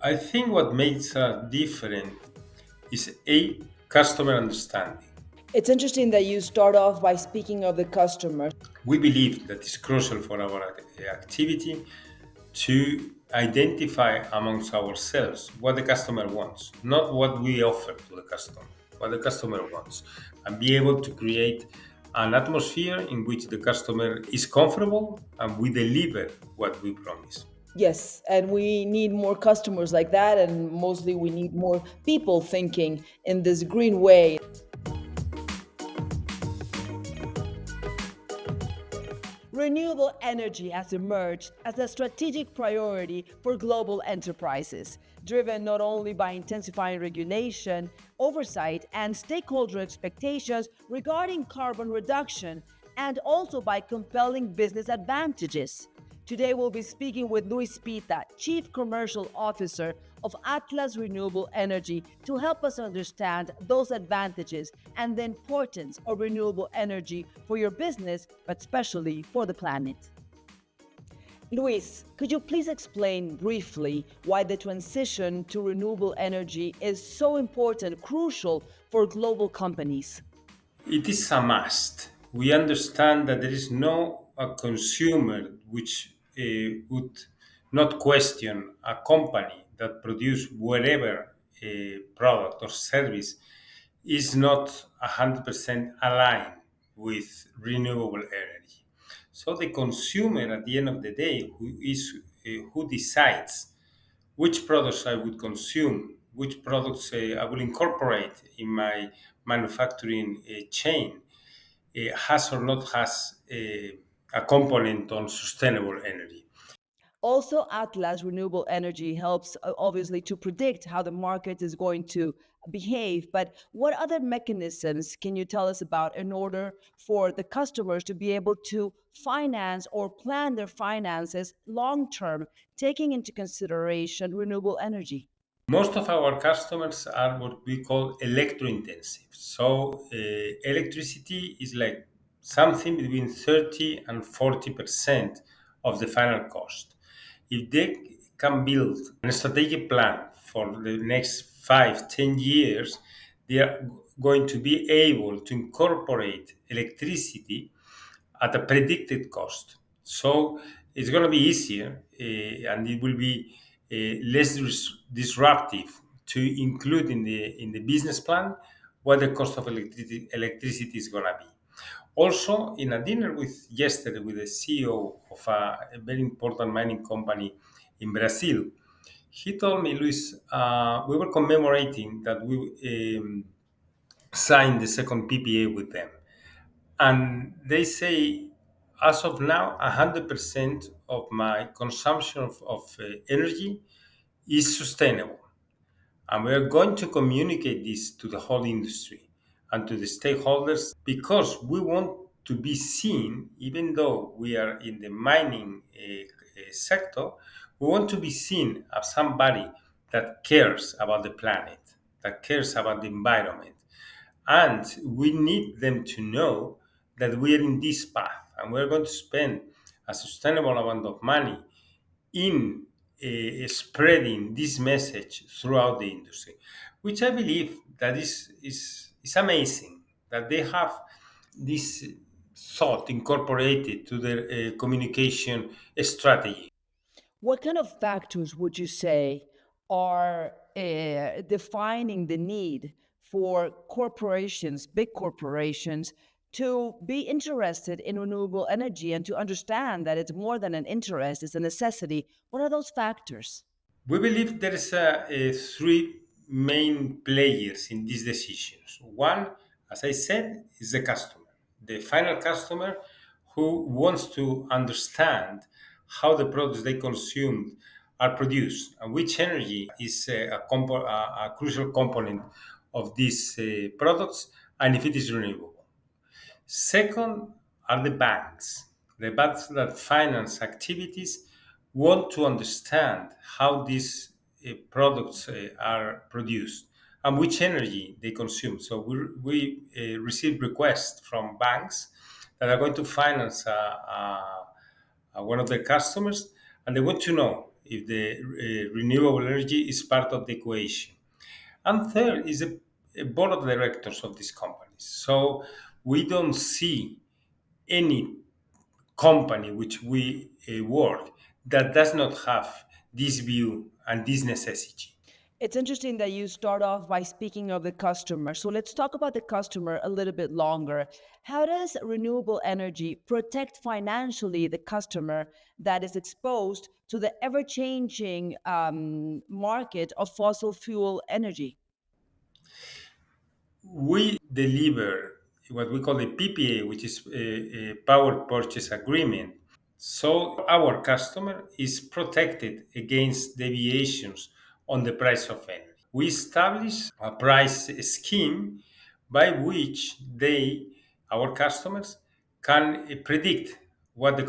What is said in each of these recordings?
I think what makes us different is a customer understanding. It's interesting that you start off by speaking of the customer. We believe that it's crucial for our activity to identify amongst ourselves what the customer wants, not what we offer to the customer, what the customer wants, and be able to create an atmosphere in which the customer is comfortable and we deliver what we promise. Yes, and we need more customers like that, and mostly we need more people thinking in this green way. Renewable energy has emerged as a strategic priority for global enterprises, driven not only by intensifying regulation, oversight, and stakeholder expectations regarding carbon reduction, and also by compelling business advantages. Today, we'll be speaking with Luis Pita, Chief Commercial Officer of Atlas Renewable Energy, to help us understand those advantages and the importance of renewable energy for your business, but especially for the planet. Luis, could you please explain briefly why the transition to renewable energy is so important, crucial for global companies? It is a must. We understand that there is no consumer which would not question a company that produce whatever product or service is not 100% aligned with renewable energy. So the consumer at the end of the day who decides which products I would consume, which products I will incorporate in my manufacturing chain, has or not has a component on sustainable energy. Also, Atlas Renewable Energy helps obviously to predict how the market is going to behave. But what other mechanisms can you tell us about in order for the customers to be able to finance or plan their finances long term, taking into consideration renewable energy? Most of our customers are what we call electro-intensive. So electricity is like something between 30 and 40% of the final cost. If they can build a strategic plan for the next 5, 10 years, they are going to be able to incorporate electricity at a predicted cost. So it's going to be easier and it will be less disruptive to include in the business plan what the cost of electricity is going to be. Also, in a dinner with yesterday with the CEO of a very important mining company in Brazil, he told me, Luis, we were commemorating that we signed the second PPA with them. And they say, as of now, 100% of my consumption of energy is sustainable. And we are going to communicate this to the whole industry and to the stakeholders because we want to be seen, even though we are in the mining sector, we want to be seen as somebody that cares about the planet, that cares about the environment. And we need them to know that we are in this path and we're going to spend a sustainable amount of money in spreading this message throughout the industry, which I believe that is amazing that they have this thought incorporated to their communication strategy. What kind of factors would you say are defining the need for corporations, big corporations, to be interested in renewable energy and to understand that it's more than an interest, it's a necessity? What are those factors? We believe there is three main players in these decisions. One, as I said, is the customer, the final customer who wants to understand how the products they consume are produced and which energy is a crucial component of these products and if it is renewable. Second are the banks. The banks that finance activities want to understand how these products are produced and which energy they consume. So we receive requests from banks that are going to finance one of their customers, and they want to know if the renewable energy is part of the equation. And third is a board of directors of these companies. So we don't see any company which we work that does not have this view and this necessity. It's interesting that you start off by speaking of the customer. So let's talk about the customer a little bit longer. How does renewable energy protect financially the customer that is exposed to the ever changing market of fossil fuel energy? We deliver what we call the PPA, which is a power purchase agreement. So our customer is protected against deviations on the price of energy. We establish a price scheme by which our customers, can predict what the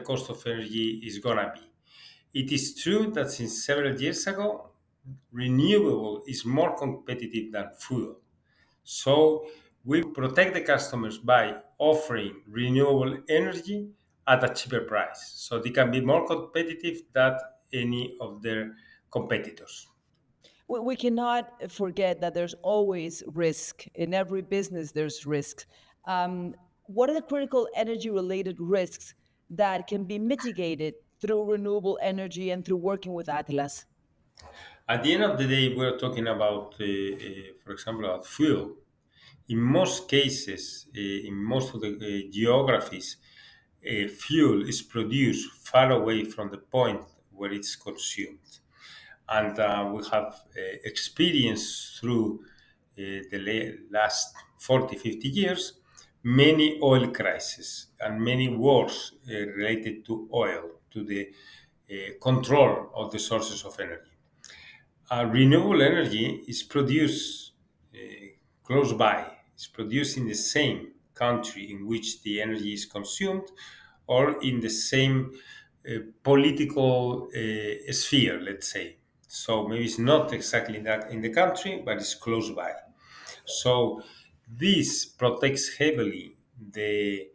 cost of energy is gonna be. It is true that since several years ago, renewable is more competitive than fuel. So we protect the customers by offering renewable energy at a cheaper price. So they can be more competitive than any of their competitors. We cannot forget that there's always risk. In every business, there's risk. What are the critical energy related risks that can be mitigated through renewable energy and through working with Atlas? At the end of the day, we're talking about, for example, about fuel. In most cases, in most of the geographies, fuel is produced far away from the point where it's consumed. And we have experienced through the last 40, 50 years many oil crises and many wars related to oil, to the control of the sources of energy. Renewable energy is produced uh, close by. It's produced in the same country in which the energy is consumed, or in the same political sphere, let's say. So maybe it's not exactly that in the country, but it's close by. So this protects heavily the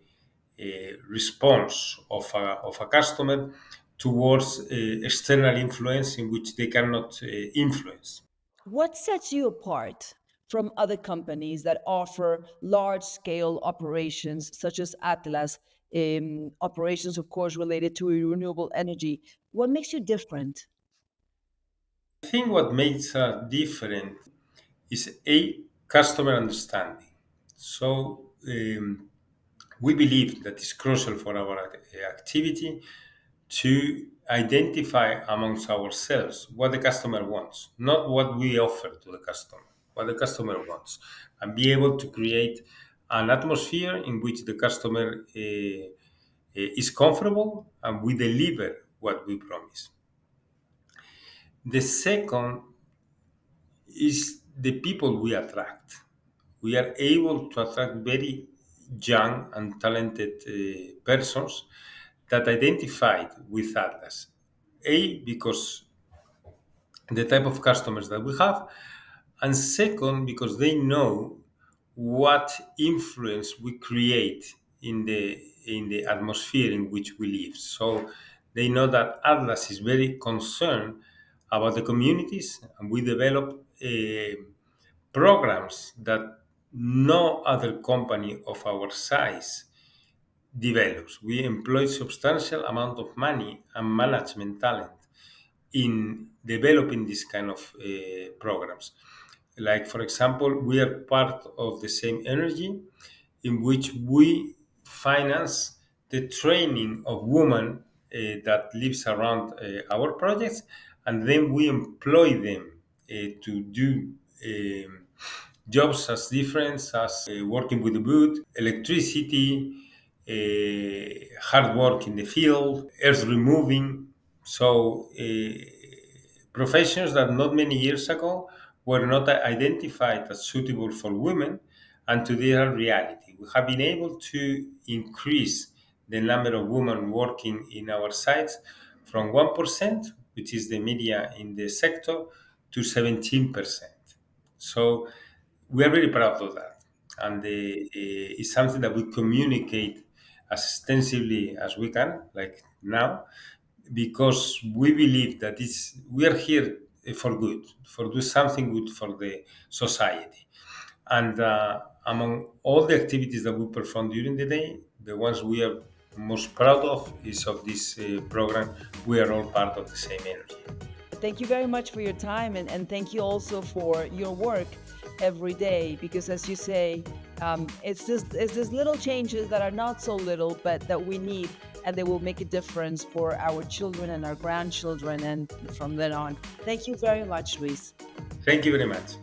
response of a customer towards external influence in which they cannot influence. What sets you apart from other companies that offer large scale operations, such as Atlas, operations, of course, related to renewable energy? What makes you different? I think what makes different is a customer understanding. So we believe that it's crucial for our activity to identify amongst ourselves what the customer wants, not what we offer to the customer, what the customer wants, and be able to create an atmosphere in which the customer is comfortable and we deliver what we promise. The second is the people we attract. We are able to attract very young and talented persons that identified with Atlas. Because the type of customers that we have, and second, because they know what influence we create in the atmosphere in which we live. So they know that Atlas is very concerned about the communities, and we develop programs that no other company of our size develops. We employ substantial amount of money and management talent in developing this kind of programs. Like, for example, we are part of the same energy in which we finance the training of women that lives around our projects, and then we employ them to do jobs as different as working with the wood, electricity, hard work in the field, earth removing. So, professions that not many years ago were not identified as suitable for women, and today are reality. We have been able to increase the number of women working in our sites from 1%, which is the media in the sector, to 17%. So we are very proud of that. And it's something that we communicate as extensively as we can, like now, because we believe that we are here for good, for do something good for the society. And among all the activities that we perform during the day, the ones we are most proud of is of this program. We are all part of the same energy. Thank you very much for your time, and thank you also for your work every day, because as you say, it's just little changes that are not so little but that we need, and they will make a difference for our children and our grandchildren and from then on. Thank you very much, Luis. Thank you very much.